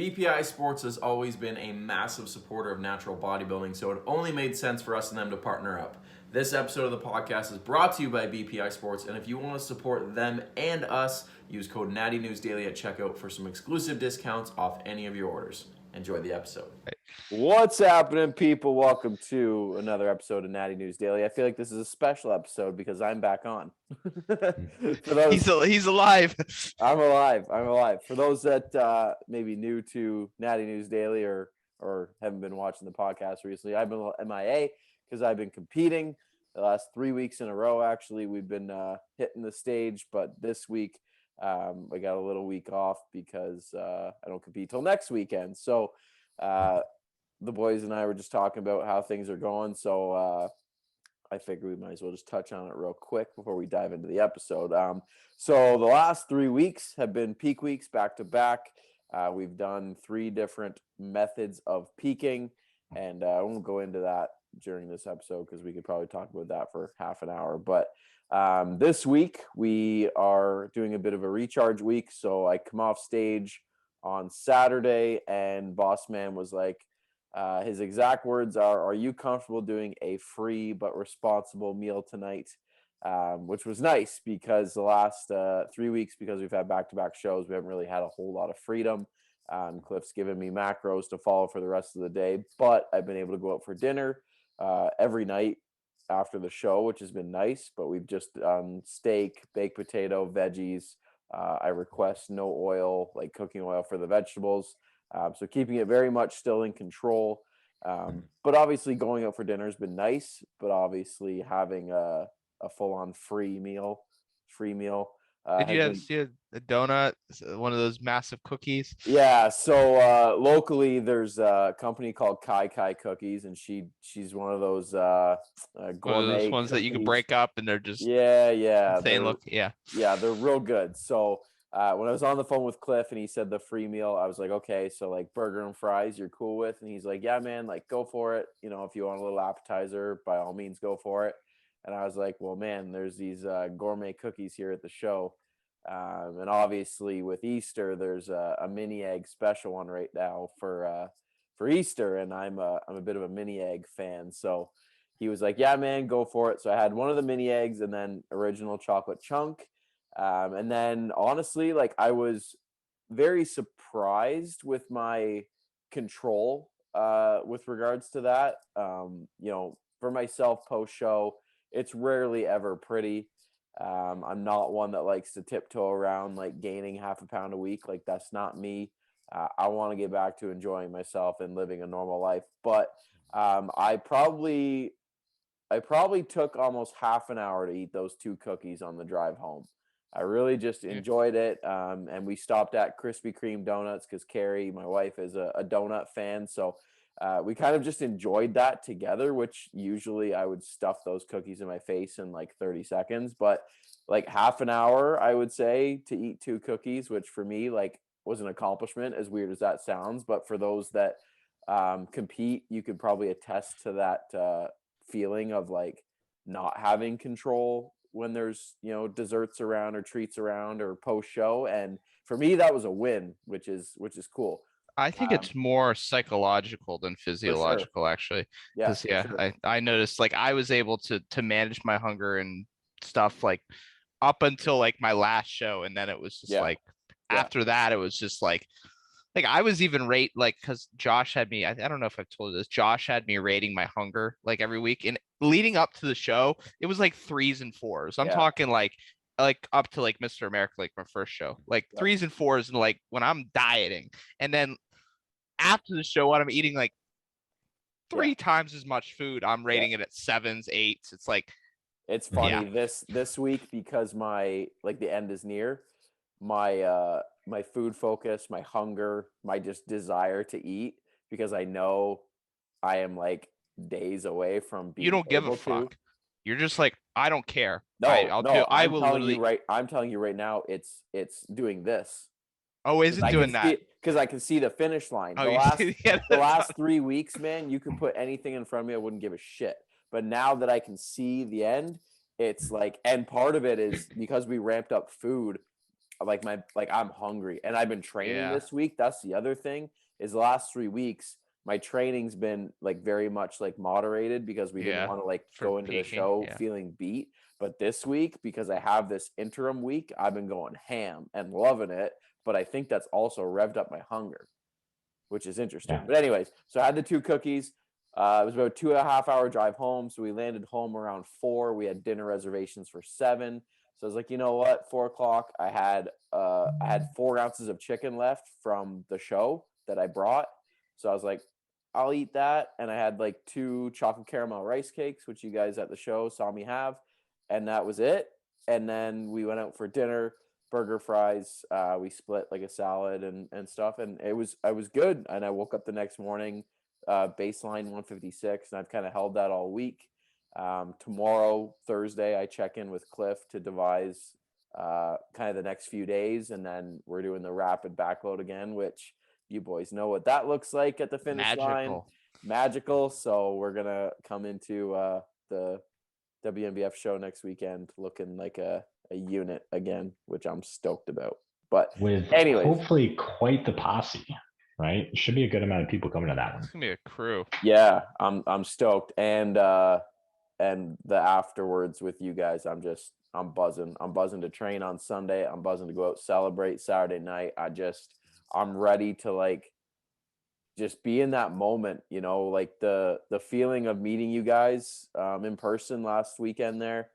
BPI Sports has always been a massive supporter of natural bodybuilding, so it only made sense for us and them to partner up. This episode of the podcast is brought to you by BPI Sports, and if you want to support them and us, use code Natty News Daily at checkout for some exclusive discounts off any of your orders. Enjoy the episode. What's happening, people? Welcome to another episode of Natty News Daily. I feel like this is a special episode because I'm back on. He's alive. I'm alive. For those that may be new to Natty News Daily or haven't been watching the podcast recently, I've been MIA because I've been competing the last 3 weeks in a row. Actually, we've been hitting the stage, but this week I got a little week off because I don't compete till next weekend. So the boys and I were just talking about how things are going. So I figured we might as well just touch on it real quick before we dive into the episode. So the last 3 weeks have been peak weeks back to back. We've done 3 different methods of peaking, and I won't go into that during this episode because we could probably talk about that for half an hour. But this week we are doing a bit of a recharge week. So I come off stage on Saturday, and Boss Man was like, his exact words are you comfortable doing a free but responsible meal tonight? Which was nice because the last 3 weeks, because we've had back-to-back shows, we haven't really had a whole lot of freedom. Cliff's given me macros to follow for the rest of the day, but I've been able to go out for dinner every night after the show, which has been nice. But we've just steak, baked potato, veggies. I request no oil, like cooking oil for the vegetables. So keeping it very much still in control. But obviously going out for dinner has been nice, but obviously having a full-on free meal. Did you see a donut, one of those massive cookies? Yeah. So locally there's a company called Kai Cookies, and she's one of those gourmet One of those ones cookies that you can break up and they're just yeah insane look. Yeah, they're real good. So when I was on the phone with Cliff and he said the free meal, I was like, okay, so like burger and fries you're cool with? And he's like, yeah, man, like go for it. You know, if you want a little appetizer, by all means go for it. And I was like, well, man, there's these gourmet cookies here at the show. And obviously with Easter, there's a mini egg special one right now for Easter. And I'm a bit of a mini egg fan. So he was like, yeah, man, go for it. So I had one of the mini eggs and then original chocolate chunk. And then honestly, like I was very surprised with my control with regards to that. You know, for myself post show, it's rarely ever pretty. I'm not one that likes to tiptoe around like gaining half a pound a week. Like that's not me. I want to get back to enjoying myself and living a normal life. But I probably took almost half an hour to eat those 2 cookies on the drive home. I really just enjoyed it. And we stopped at Krispy Kreme donuts because Carrie, my wife, is a donut fan. So we kind of just enjoyed that together, which usually I would stuff those cookies in my face in like 30 seconds. But like half an hour, I would say, to eat 2 cookies, which for me like was an accomplishment, as weird as that sounds. But for those that compete, you could probably attest to that feeling of like not having control when there's, you know, desserts around or treats around or post show. And for me that was a win, which is cool. I think it's more psychological than physiological, actually. Because I noticed like I was able to manage my hunger and stuff like up until like my last show, and then it was just like after that it was just like I was even because Josh had me, I don't know if I've told you this, Josh had me rating my hunger like every week, and leading up to the show it was like 3s and 4s. I'm talking like up to like Mr. America, like my first show, like 3s and 4s, and like when I'm dieting, and then after the show when I'm eating like 3 times as much food, I'm rating it at 7s, 8s. It's like, it's funny this week because my like the end is near. My food focus, my hunger, my just desire to eat, because I know I am like days away from being. You don't give a fuck. You're just like, I don't care. I'm telling you right now, it's doing this. Oh, is it doing that? Because I can see the finish line. The last 3 weeks, man, you could put anything in front of me, I wouldn't give a shit. But now that I can see the end, it's like, and part of it is because we ramped up food I'm hungry, and I've been training this week. That's the other thing, is the last 3 weeks my training's been like very much like moderated because we didn't want to like go into the show feeling beat. But this week, because I have this interim week, I've been going ham and loving it. But I think that's also revved up my hunger, which is interesting. Yeah. But anyways, so I had the 2 cookies. It was about a 2.5 hour drive home. So we landed home around 4. We had dinner reservations for 7. So I was like, you know what? 4 o'clock. I had 4 ounces of chicken left from the show that I brought. So I was like, I'll eat that. And I had like 2 chocolate caramel rice cakes, which you guys at the show saw me have. And that was it. And then we went out for dinner, burger, fries. We split like a salad and stuff. And I was good. And I woke up the next morning, baseline 156. And I've kind of held that all week. Tomorrow, Thursday, I check in with Cliff to devise kind of the next few days. And then we're doing the rapid backload again, which you boys know what that looks like at the finish line. Magical. So we're going to come into the WNBF show next weekend looking like a unit again, which I'm stoked about. But anyways, hopefully quite the posse, right? Should be a good amount of people coming to that one. It's gonna be a crew. Yeah, I'm stoked. And the afterwards with you guys, I'm buzzing. I'm buzzing to train on Sunday. I'm buzzing to go out celebrate Saturday night. I'm ready to like just be in that moment, you know, like the feeling of meeting you guys in person last weekend there.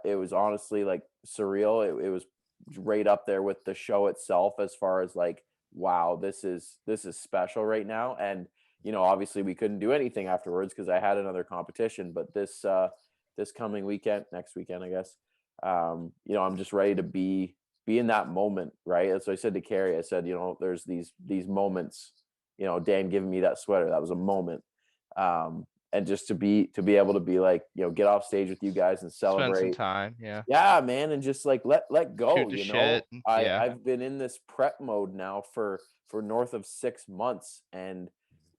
It was honestly like surreal. It was right up there with the show itself as far as like, wow, this is special right now. And, you know, obviously we couldn't do anything afterwards because I had another competition, but this coming weekend, next weekend, I guess, you know, I'm just ready to be in that moment. Right. So I said to Carrie, I said, you know, there's these moments, you know, Dan giving me that sweater, that was a moment. And just to be able to be like, you know, get off stage with you guys and celebrate. Spend some time. Yeah, man. And just like, let go, you know, I've been in this prep mode now for north of 6 months. And,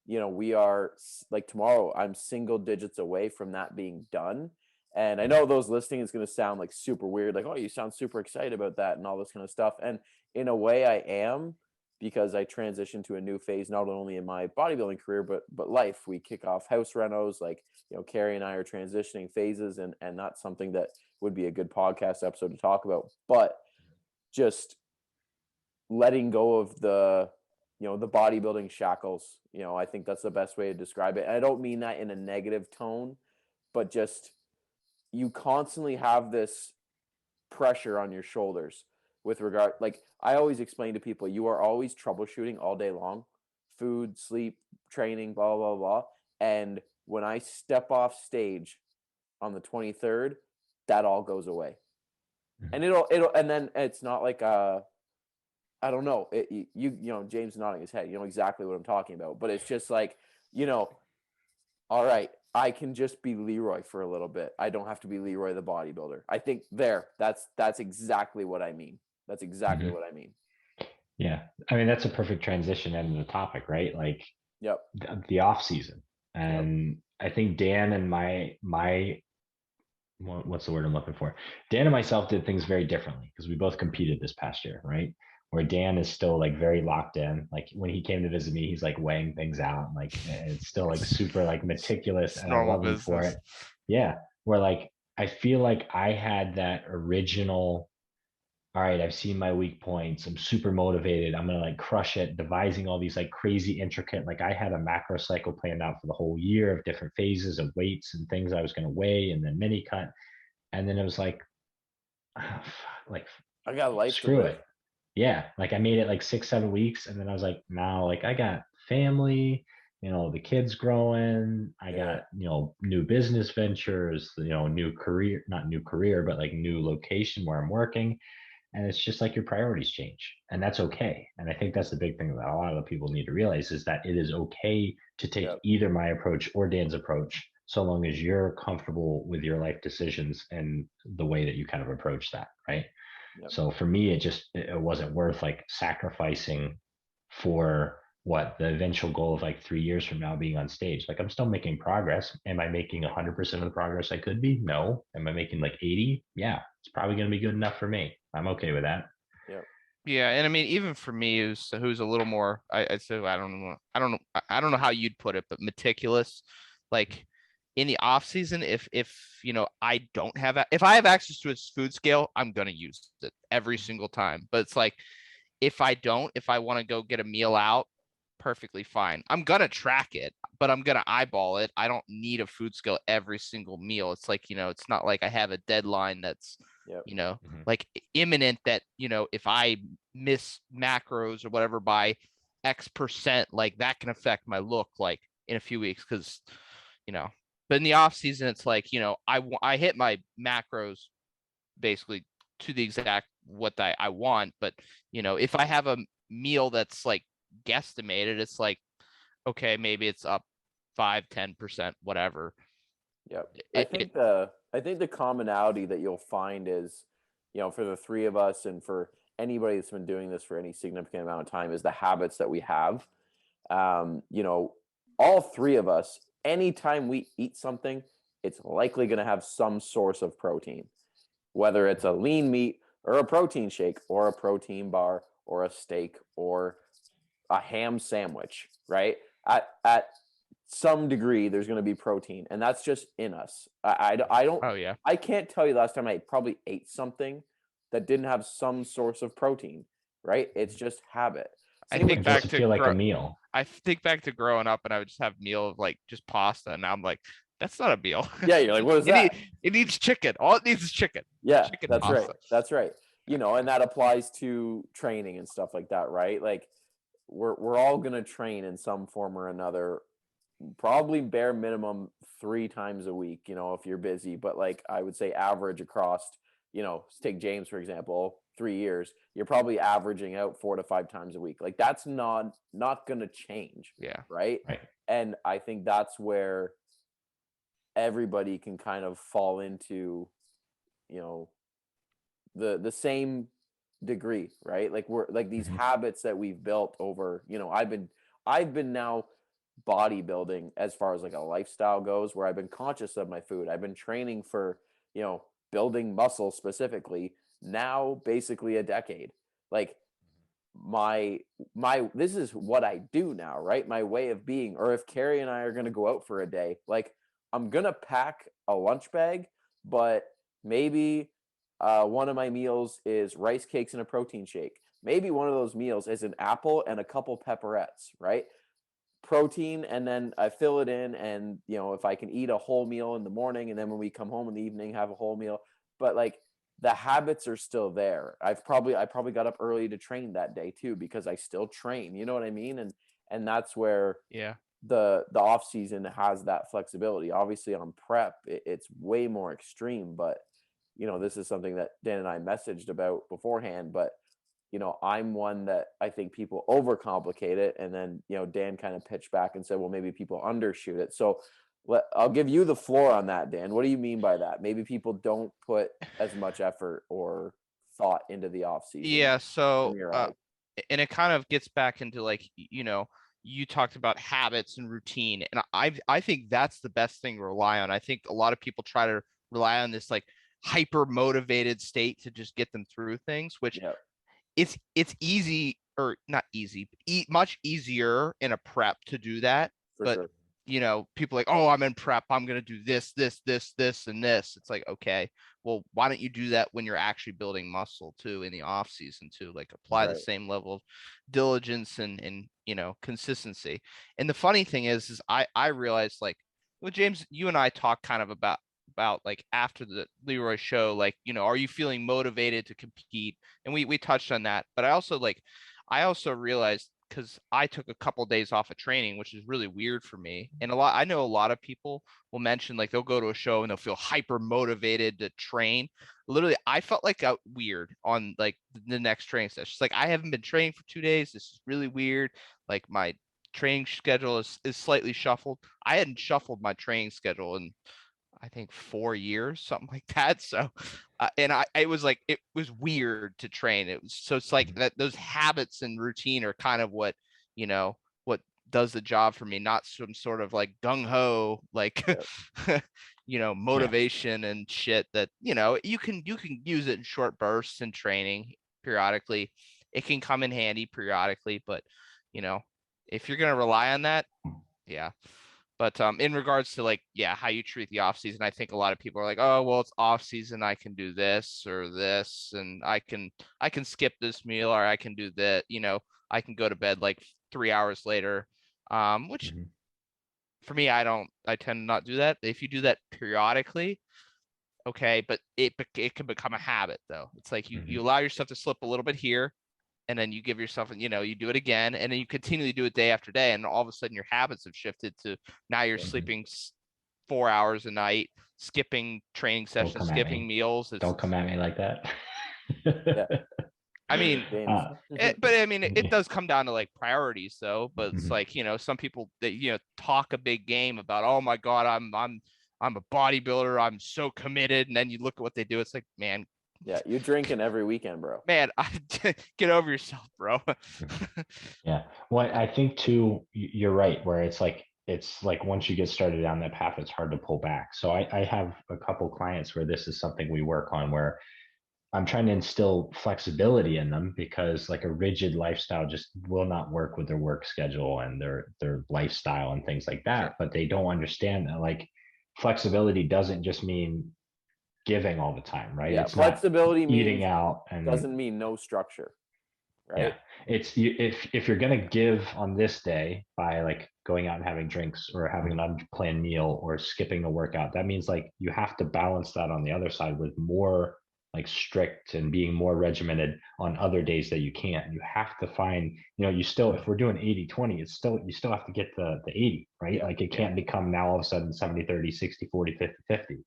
you know, we are like tomorrow, I'm single digits away from that being done. And I know those listening is going to sound like super weird. Like, oh, you sound super excited about that and all this kind of stuff. And in a way I am, because I transitioned to a new phase, not only in my bodybuilding career, but life. We kick off house renos, like, you know, Carrie and I are transitioning phases, and that's something that would be a good podcast episode to talk about. But just letting go of the, you know, the bodybuilding shackles, you know, I think that's the best way to describe it. And I don't mean that in a negative tone, but just you constantly have this pressure on your shoulders with regard, like I always explain to people, you are always troubleshooting all day long, food, sleep, training, blah, blah, blah. And when I step off stage on the 23rd, that all goes away. And it'll, and then it's not like, I don't know, you know, James nodding his head, you know exactly what I'm talking about, but it's just like, you know, all right, I can just be Leroy for a little bit. I don't have to be Leroy the bodybuilder. I think that's exactly what I mean. That's exactly what I mean. Yeah. I mean, that's a perfect transition into the topic, right? Like, yep. The off season. And I think Dan and my what's the word I'm looking for? Dan and myself did things very differently because we both competed this past year, right? Where Dan is still like very locked in. Like when he came to visit me, he's like weighing things out. Like it's still like super like meticulous, and I love him for it. Yeah. Where like I feel like I had that original, all right, I've seen my weak points. I'm super motivated. I'm going to like crush it, devising all these like crazy intricate, like I had a macro cycle planned out for the whole year of different phases of weights and things I was going to weigh and then mini cut. And then it was like, like I got life. Screw it. Yeah. Like I made it like 6-7 weeks. And then I was like, now like I got family, you know, the kids growing, I got, you know, new business ventures, you know, new career, not new career, but like new location where I'm working. And it's just like your priorities change, and that's okay. And I think that's the big thing that a lot of the people need to realize is that it is okay to take either my approach or Dan's approach, so long as you're comfortable with your life decisions and the way that you kind of approach that. Right. Yep. So for me, it wasn't worth like sacrificing for what the eventual goal of like 3 years from now being on stage. Like I'm still making progress. Am I making 100% of the progress I could be? No. Am I making like 80? Yeah, it's probably going to be good enough for me. I'm okay with that. Yeah, and I mean, even for me, who's a little more, I'd say, I don't know how you'd put it, but meticulous. Like in the off season, if I don't have, if I have access to a food scale, I'm gonna use it every single time. But it's like if I don't, if I want to go get a meal out, perfectly fine. I'm gonna track it, but I'm gonna eyeball it. I don't need a food scale every single meal. It's like, it's not like I have a deadline that's, Yep. like imminent that, if I miss macros or whatever by X%, like that can affect my look like in a few weeks. Cause, but in the off season, it's like, I hit my macros basically to the exact what I want. But if I have a meal that's like guesstimated, it's like, okay, maybe it's up 5-10%, whatever. Yep. I think the commonality that you'll find is, for the three of us and for anybody that's been doing this for any significant amount of time, is the habits that we have. All three of us, anytime we eat something, it's likely going to have some source of protein, whether it's a lean meat or a protein shake or a protein bar or a steak or a ham sandwich, right? At some degree, there's going to be protein, and that's just in us. I don't. Oh yeah. I can't tell you the last time I probably ate something that didn't have some source of protein, right? It's just habit. I think back to feel like a meal. I think back to growing up, and I would just have meal of like just pasta, and now I'm like, that's not a meal. Yeah, you're like, what is that? It needs chicken. All it needs is chicken. Yeah, chicken that's pasta. right. That's right. And that applies to training and stuff like that, right? Like we're all gonna train in some form or another, probably bare minimum 3 times a week, if you're busy. But like I would say average across, take James for example, 3 years, you're probably averaging out 4 to 5 times a week. Like that's not gonna change. Yeah. Right. And I think that's where everybody can kind of fall into, the same degree, right? Like we're like these habits that we've built over, I've been now bodybuilding as far as like a lifestyle goes, where I've been conscious of my food. I've been training for, building muscle specifically now basically a decade. Like my this is what I do now, right? My way of being. Or if Carrie and I are going to go out for a day, like I'm going to pack a lunch bag, but maybe one of my meals is rice cakes and a protein shake. Maybe one of those meals is an apple and a couple pepperettes, right? Protein, and then I fill it in, and if I can eat a whole meal in the morning, and then when we come home in the evening have a whole meal. But like the habits are still there. I probably got up early to train that day too, because I still train, you know what I mean? And that's where the off season has that flexibility. Obviously on prep it's way more extreme, but this is something that Dan and I messaged about beforehand. But I'm one that I think people overcomplicate it. And then, Dan kind of pitched back and said, well, maybe people undershoot it. So I'll give you the floor on that, Dan. What do you mean by that? Maybe people don't put as much effort or thought into the off season. Yeah. So, and it kind of gets back into like, you talked about habits and routine. And I think that's the best thing to rely on. I think a lot of people try to rely on this like hyper motivated state to just get them through things, which it's easy, or not easy, but much easier in a prep to do that. But sure. People like, oh, I'm in prep, I'm going to do this, this, and this. It's like, okay, well, why don't you do that when you're actually building muscle too in the off season too? Like apply the same level of diligence and consistency. And the funny thing is I realized, like, well, James, you and I talked kind of about like after the Leroy show, like, are you feeling motivated to compete? And we touched on that. But I also realized, because I took a couple of days off of training, which is really weird for me. And I know a lot of people will mention like they'll go to a show and they'll feel hyper motivated to train. Literally, I felt like weird on like the next training session. It's like, I haven't been training for 2 days. This is really weird. Like my training schedule is slightly shuffled. I hadn't shuffled my training schedule in I think 4 years, something like that. So, and it was weird to train. It's like that, those habits and routine are kind of what does the job for me, not some sort of like gung ho, like, motivation and shit that, you can use it in short bursts in training periodically. it can come in handy periodically, but if you're going to rely on that, yeah. But in regards to like, how you treat the off season, I think a lot of people are like, oh, well, it's off season. I can do this or this, and I can skip this meal, or I can do that. I can go to bed like 3 hours later, which for me, I tend to not do that. If you do that periodically, okay, but it can become a habit though. It's like you allow yourself to slip a little bit here, and then you give yourself, you do it again, and then you continually do it day after day, and all of a sudden your habits have shifted to now you're sleeping 4 hours a night, skipping training sessions, skipping meals. Don't come at me like that. Yeah. I mean, it does come down to like priorities though. But it's like, some people that talk a big game about, oh my God, I'm a bodybuilder, I'm so committed, and then you look at what they do. It's like, man. Yeah, you're drinking every weekend, bro. Man, get over yourself, bro. Yeah. Well, I think too, you're right, where it's like once you get started down that path, it's hard to pull back. So I have a couple clients where this is something we work on, where I'm trying to instill flexibility in them, because like a rigid lifestyle just will not work with their work schedule and their lifestyle and things like that. But they don't understand that like flexibility doesn't just mean giving all the time, right? Yeah, it's flexibility not eating out and doesn't mean no structure, right? Yeah, it's if you're gonna give on this day by like going out and having drinks or having an unplanned meal or skipping a workout, that means like you have to balance that on the other side with more like strict and being more regimented on other days that you can't. You have to find, you still, if we're doing 80-20, it's still, you still have to get the 80, right? Like it can't become now all of a sudden 70-30, 60-40, 50-50.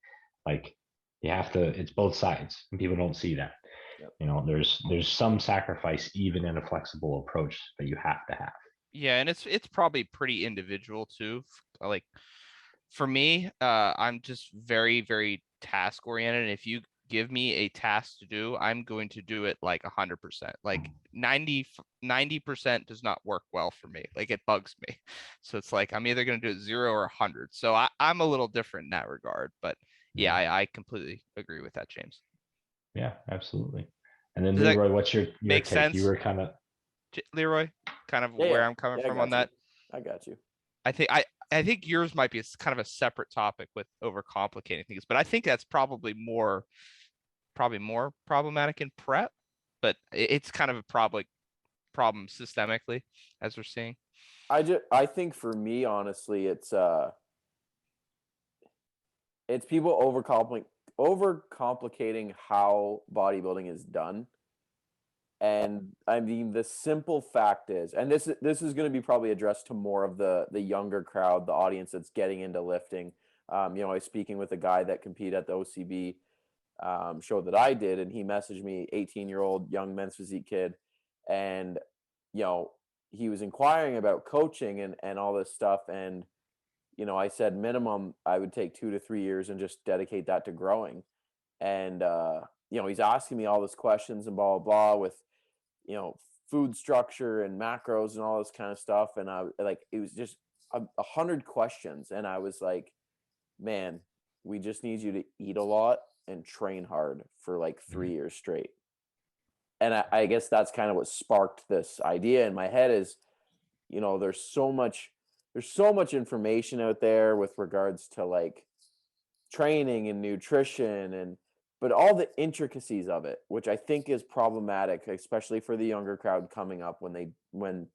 Like you have to, it's both sides, and people don't see that. Yep. There's some sacrifice even in a flexible approach that you have to have. Yeah, and it's probably pretty individual too. Like for me, I'm just very, very task oriented. And if you give me a task to do, I'm going to do it like 100%. Like 90% does not work well for me. Like it bugs me. So it's like I'm either going to do it 0 or 100. So I'm a little different in that regard. But yeah, I completely agree with that, James. Yeah, absolutely. And then Leroy, what's your take? Sense? You were kind of Leroy, kind of where I'm coming from on that. I got you. I think yours might be kind of a separate topic with overcomplicating things, but I think that's probably more problematic in prep, but it's kind of a problem systemically, as we're seeing. I think for me, honestly, it's people overcomplicating how bodybuilding is done. And I mean, the simple fact is, and this is going to be probably addressed to more of the younger crowd, the audience that's getting into lifting. I was speaking with a guy that competed at the OCB show that I did, and he messaged me, 18-year-old young men's physique kid, and he was inquiring about coaching and all this stuff, and I said minimum I would take 2 to 3 years and just dedicate that to growing. And he's asking me all these questions and blah blah blah with food structure and macros and all this kind of stuff, and it was just 100 questions, and I was like, man, we just need you to eat a lot and train hard for like 3 years straight. And I guess that's kind of what sparked this idea in my head is, there's so much information out there with regards to like training and nutrition but all the intricacies of it, which I think is problematic, especially for the younger crowd coming up when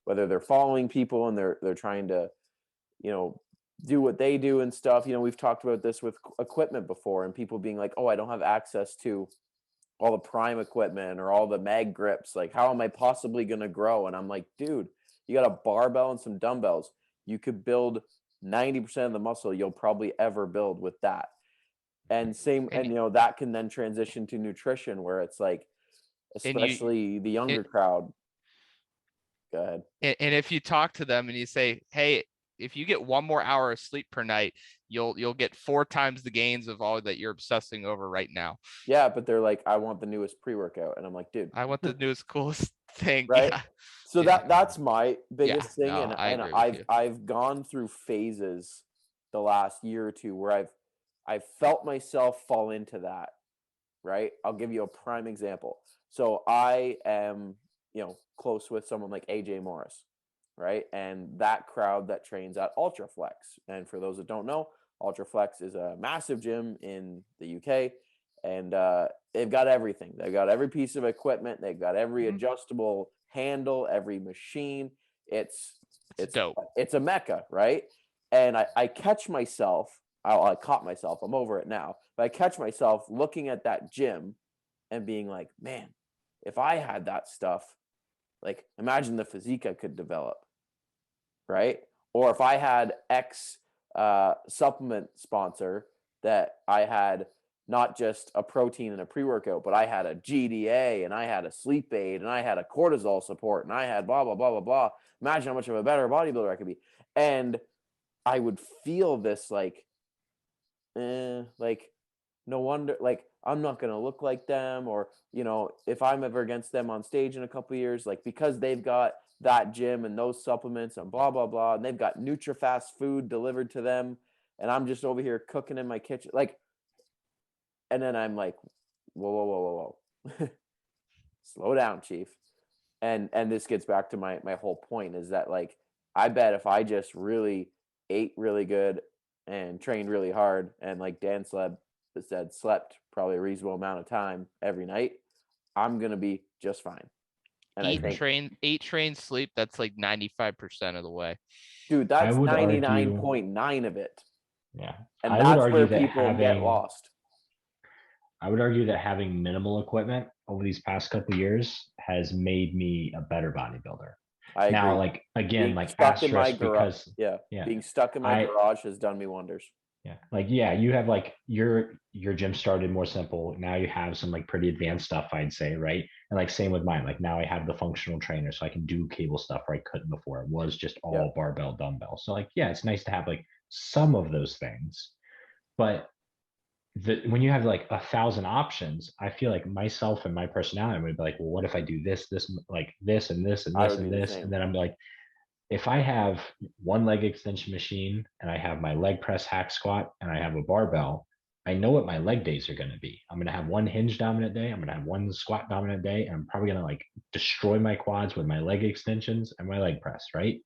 whether they're following people and they're trying to, do what they do and stuff. We've talked about this with equipment before, and people being like, oh, I don't have access to all the prime equipment or all the mag grips. Like, how am I possibly going to grow? And I'm like, dude, you got a barbell and some dumbbells. You could build 90% of the muscle you'll probably ever build with that. And that can then transition to nutrition, where it's like, especially the younger crowd. Go ahead. And if you talk to them and you say, hey, if you get 1 more hour of sleep per night, you'll get 4 times the gains of all that you're obsessing over right now. Yeah, but they're like, I want the newest pre-workout, and I'm like, dude, I want the newest coolest thing. Right. Yeah. So that's my biggest thing. No, and I've gone through phases the last year or two where I've felt myself fall into that. right? I'll give you a prime example. So I am, close with someone like AJ Morris, right? And that crowd that trains at Ultraflex. And for those that don't know, Ultraflex is a massive gym in the UK, and they've got everything. They've got every piece of equipment. They've got every adjustable handle, every machine. It's dope. It's a mecca, right? And I catch myself. I caught myself. I'm over it now. But I catch myself looking at that gym and being like, man, if I had that stuff, like imagine the physique I could develop, right? Or if I had X supplement sponsor that I had not just a protein and a pre-workout, but I had a GDA and I had a sleep aid and I had a cortisol support and I had blah, blah, blah, blah, blah. Imagine how much of a better bodybuilder I could be. And I would feel this like no wonder, like I'm not going to look like them, or, if I'm ever against them on stage in a couple of years, like because they've got that gym and those supplements and blah, blah, blah, and they've got NutriFast food delivered to them. And I'm just over here cooking in my kitchen. Like, and then I'm like, whoa, whoa, whoa, whoa, whoa. Slow down, Chief. And this gets back to my whole point is that, like, I bet if I just really ate really good and trained really hard and, like Dan said, slept probably a reasonable amount of time every night, I'm going to be just fine. And eat, train, sleep. That's like 95% of the way. Dude, that's 99.9 of it. Yeah. And that's where people get lost. I would argue that having minimal equipment over these past couple of years has made me a better bodybuilder. I now, agree. like, again, being like stuck in my garage, because being stuck in my garage has done me wonders. Yeah. Like, yeah, you have like your gym started more simple. Now you have some like pretty advanced stuff, I'd say, right? And like same with mine. Like now I have the functional trainer, so I can do cable stuff where I couldn't before. It was just all barbell dumbbell. So like, yeah, it's nice to have like some of those things. But when you have like 1,000 options, I feel like myself and my personality would be like, well, what if I do this, like this, and this, and this, and this, and then I'm like, if I have one leg extension machine and I have my leg press hack squat and I have a barbell, I know what my leg days are going to be. I'm going to have one hinge dominant day. I'm going to have one squat dominant day. And I'm probably going to like destroy my quads with my leg extensions and my leg press, right?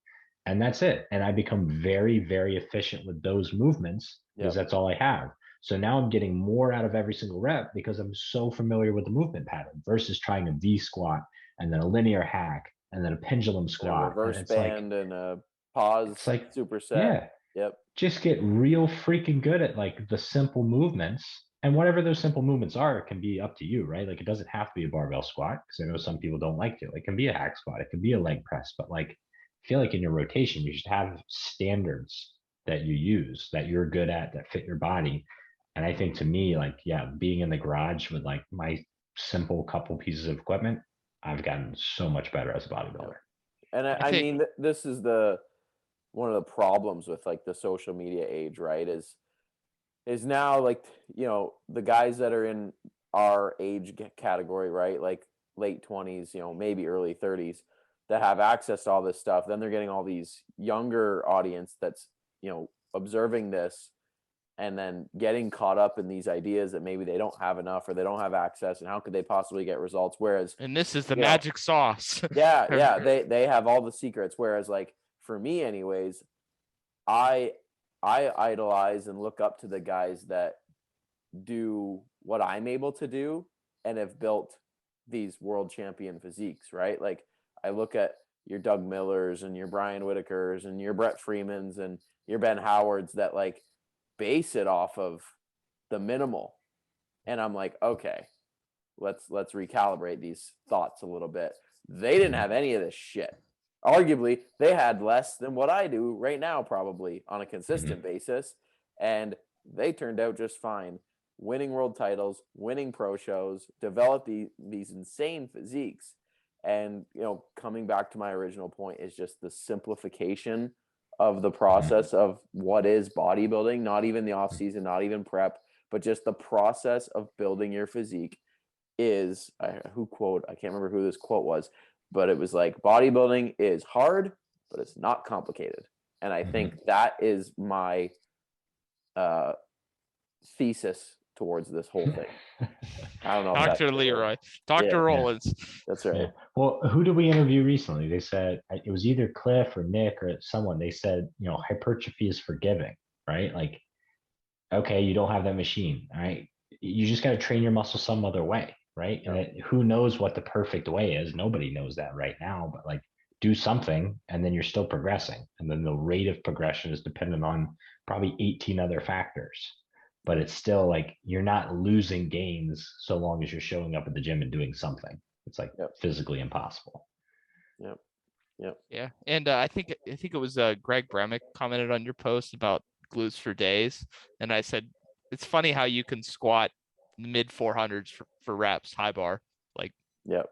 And that's it. And I become very, very efficient with those movements because that's all I have. So now I'm getting more out of every single rep because I'm so familiar with the movement pattern versus trying a V squat and then a linear hack and then a pendulum squat, and a reverse band, and a pause, it's like superset. Yeah. Yep. Just get real freaking good at like the simple movements, and whatever those simple movements are, it can be up to you, right? Like it doesn't have to be a barbell squat because I know some people don't like it. It can be a hack squat, it can be a leg press, but like I feel like in your rotation, you should have standards that you use that you're good at that fit your body. And I think to me, like, yeah, being in the garage with like my simple couple pieces of equipment, I've gotten so much better as a bodybuilder. And I mean, this is one of the problems with like the social media age, right? Is now like, the guys that are in our age category, right? Like late 20s, maybe early 30s, that have access to all this stuff. Then they're getting all these younger audience that's, observing this and then getting caught up in these ideas that maybe they don't have enough or they don't have access, and how could they possibly get results? Whereas, and this is the magic sauce. they have all the secrets. Whereas, like for me, anyways, I idolize and look up to the guys that do what I'm able to do and have built these world champion physiques, right? Like I look at your Doug Millers and your Brian Whitakers and your Brett Freemans and your Ben Howards that like base it off of the minimal, and I'm like, okay, let's recalibrate these thoughts a little bit. They didn't have any of this shit. Arguably, they had less than what I do right now, probably on a consistent basis, and they turned out just fine, winning world titles, winning pro shows, developed these insane physiques. And coming back to my original point is just the simplification of the process of what is bodybuilding, not even the off season, not even prep, but just the process of building your physique is, I can't remember who this quote was, but it was like, bodybuilding is hard, but it's not complicated. And I think that is my thesis towards this whole thing. I don't know. Dr. Leroy, Dr. Rollins. That's right. Yeah. Well, who did we interview recently? They said it was either Cliff or Nick or someone. They said, hypertrophy is forgiving, right? Like, okay, you don't have that machine, all right? You just got to train your muscle some other way, right? Yeah. And who knows what the perfect way is? Nobody knows that right now, but like do something and then you're still progressing. And then the rate of progression is dependent on probably 18 other factors. But it's still like you're not losing gains so long as you're showing up at the gym and doing something. It's like physically impossible. Yep. Yeah, and I think it was Greg Bremick commented on your post about glutes for days, and I said it's funny how you can squat mid 400s for reps, high bar, like. Yeah.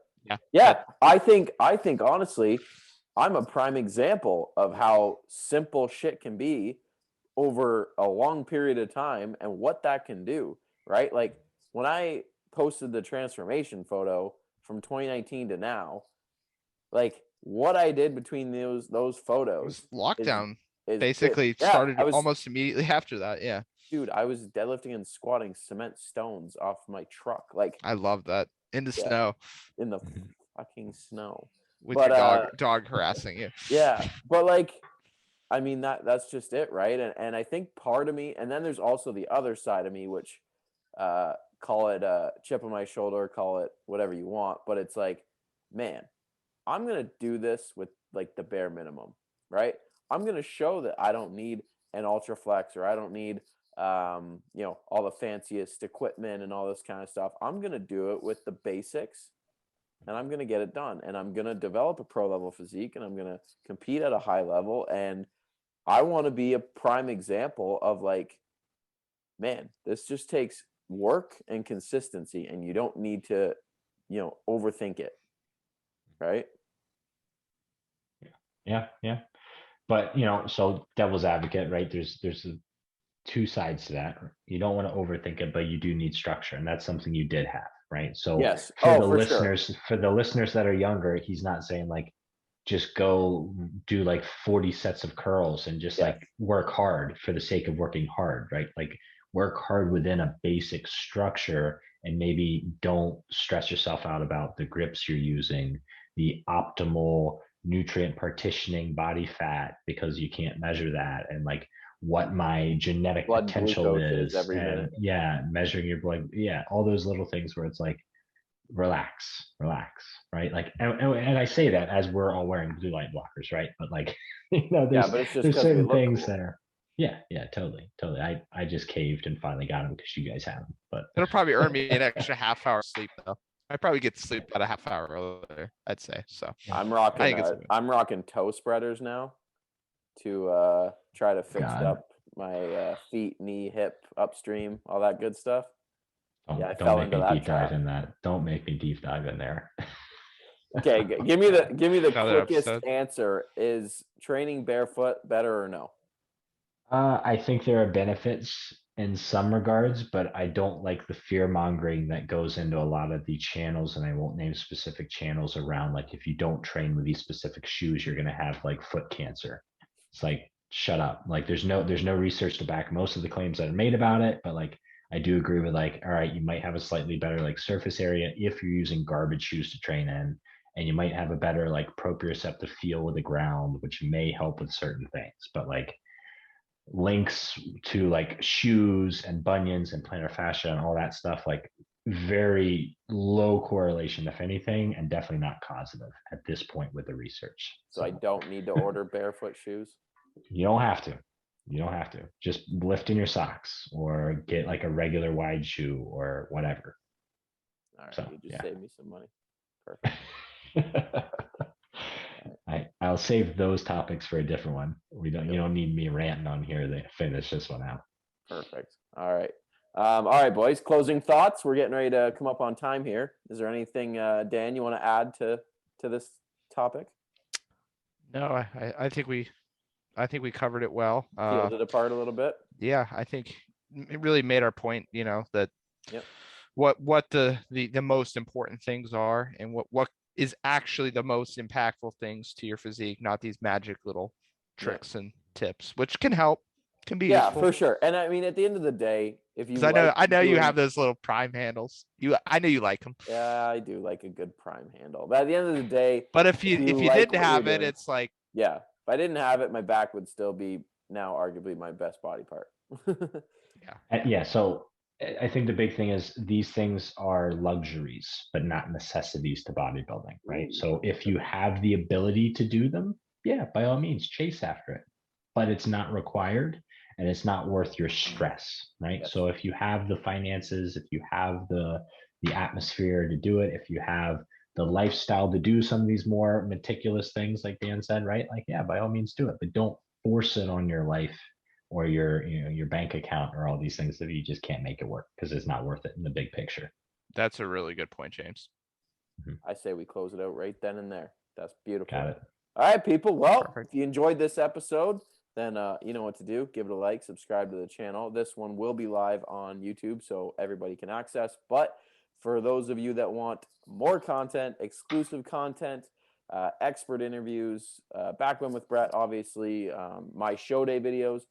I think honestly, I'm a prime example of how simple shit can be over a long period of time and what that can do, right? Like when I posted the transformation photo from 2019 to now, like what I did between those photos. Lockdown basically started almost immediately after that. Yeah. Dude, I was deadlifting and squatting cement stones off my truck. Like I love that. In the snow. In the fucking snow. With your dog harassing you. Yeah. But like, I mean, that's just it, right? And I think part of me, and then there's also the other side of me, which call it a chip on my shoulder, call it whatever you want, but it's like, man, I'm gonna do this with like the bare minimum, right? I'm gonna show that I don't need an ultra flex or I don't need all the fanciest equipment and all this kind of stuff. I'm gonna do it with the basics. And I'm going to get it done. And I'm going to develop a pro level physique and I'm going to compete at a high level. And I want to be a prime example of like, man, this just takes work and consistency and you don't need to, overthink it. Right. Yeah. But, so devil's advocate, right? There's two sides to that. You don't want to overthink it, but you do need structure. And that's something you did have. Right. So yes. for the listeners that are younger, he's not saying like, just go do like 40 sets of curls and just like work hard for the sake of working hard. Right. Like work hard within a basic structure and maybe don't stress yourself out about the grips you're using, the optimal nutrient partitioning body fat, because you can't measure that. And like, what my genetic blood potential is every minute. Measuring your blood, all those little things where it's like relax, right? Like and I say that as we're all wearing blue light blockers, right? But like there's certain things that are totally I just caved and finally got them because you guys have them. But it'll probably earn me an extra half hour sleep though. I probably get to sleep about a half hour earlier, I'd say. So I'm rocking toe spreaders now to try to fix up my feet, knee, hip, upstream, all that good stuff. Don't make me deep dive in that. Don't make me deep dive in there. Okay, give me the quickest answer. Is training barefoot better or no? I think there are benefits in some regards, but I don't like the fear mongering that goes into a lot of the channels, and I won't name specific channels around like if you don't train with these specific shoes, you're gonna have like foot cancer. It's like, shut up. Like there's no research to back most of the claims that are made about it, but like I do agree with like, all right, you might have a slightly better like surface area if you're using garbage shoes to train in, and you might have a better like proprioceptive feel with the ground, which may help with certain things. But like links to like shoes and bunions and plantar fascia and all that stuff, like very low correlation, if anything, and definitely not causative at this point with the research. So I don't need to order barefoot shoes? You don't have to. Just lift in your socks or get like a regular wide shoe or whatever. All right, you just saved me some money. Perfect. I'll save those topics for a different one. You don't need me ranting on here to finish this one out. Perfect. All right, boys. Closing thoughts. We're getting ready to come up on time here. Is there anything, Dan, you want to add to this topic? No, I think we covered it well. Peeled it apart a little bit. Yeah, I think it really made our point. That what the most important things are, and what is actually the most impactful things to your physique, not these magic little tricks and tips, which can help, Can be Yeah, useful. for sure. And I mean, at the end of the day, if you I know you have those little prime handles. I know you like them. Yeah, I do like a good prime handle. But at the end of the day, but if you like didn't have it, it's like, yeah, if I didn't have it, my back would still be now arguably my best body part. Yeah. So I think the big thing is these things are luxuries, but not necessities to bodybuilding, right? Ooh. So if you have the ability to do them, yeah, by all means, chase after it. But it's not required and it's not worth your stress, right? Yes. So if you have the finances, if you have the atmosphere to do it, if you have the lifestyle to do some of these more meticulous things, like Dan said, right? Like, yeah, by all means do it, but don't force it on your life or your bank account or all these things that you just can't make it work because it's not worth it in the big picture. That's a really good point, James. I say we close it out right then and there. That's beautiful. Got it. All right, people. Well, Perfect. if you enjoyed this episode, then you know what to do. Give it a like, subscribe to the channel. This one will be live on YouTube, so everybody can access. But for those of you that want more content, exclusive content, expert interviews, back when with Brett, obviously, my show day videos,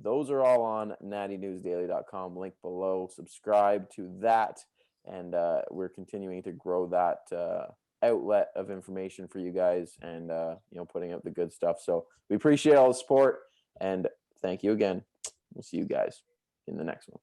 those are all on nattynewsdaily.com. Link below. Subscribe to that, and we're continuing to grow that outlet of information for you guys, and putting out the good stuff. So we appreciate all the support, and thank you again. We'll see you guys in the next one.